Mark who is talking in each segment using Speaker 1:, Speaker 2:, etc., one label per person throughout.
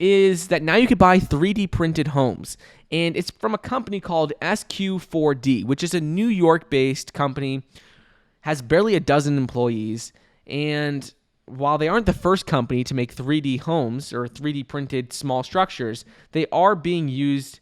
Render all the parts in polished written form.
Speaker 1: is that now you could buy 3D printed homes. And it's from a company called SQ4D, which is a New York-based company, has barely a dozen employees. And while they aren't the first company to make 3D homes or 3D printed small structures, they are being used.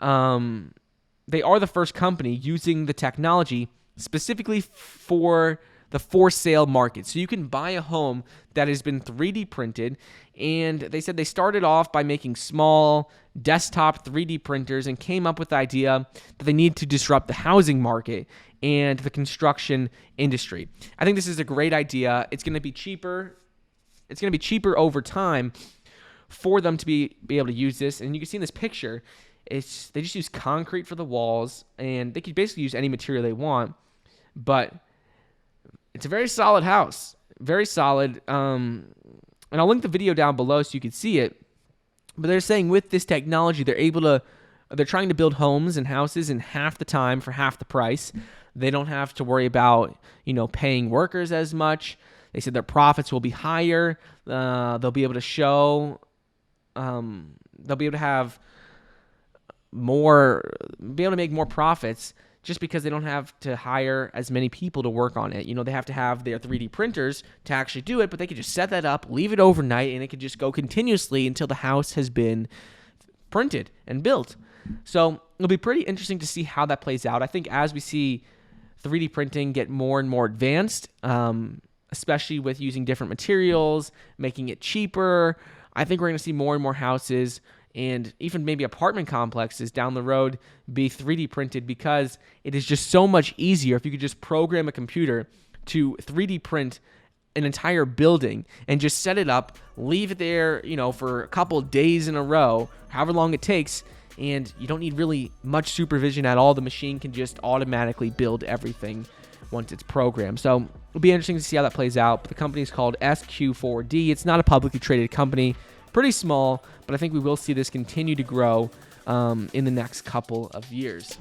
Speaker 1: They are the first company using the technology specifically for the for sale market. So you can buy a home that has been 3D printed, and they said they started off by making small desktop 3D printers and came up with the idea that they need to disrupt the housing market and the construction industry. I think this is a great idea. It's going to be cheaper. It's going to be cheaper over time for them to be able to use this. And you can see in this picture, they just use concrete for the walls, and they could basically use any material they want. But it's a very solid house, very solid. And I'll link the video down below so you can see it. But they're saying with this technology, they're trying to build homes and houses in half the time for half the price. They don't have to worry about, paying workers as much. They said their profits will be higher. They'll be able to show, they'll be able to have be able to make more profits just because they don't have to hire as many people to work on it. They have to have their 3D printers to actually do it, but they could just set that up, leave it overnight, and it could just go continuously until the house has been printed and built. So it'll be pretty interesting to see how that plays out. I think as we see 3D printing get more and more advanced, especially with using different materials, making it cheaper, I think we're going to see more and more houses and even maybe apartment complexes down the road be 3D printed, because it is just so much easier if you could just program a computer to 3D print an entire building and just set it up, leave it there, for a couple of days in a row, however long it takes, and you don't need really much supervision at all. The machine can just automatically build everything once it's programmed. So it'll be interesting to see how that plays out. But the company is called SQ4D. It's not a publicly traded company. Pretty small, but I think we will see this continue to grow in the next couple of years.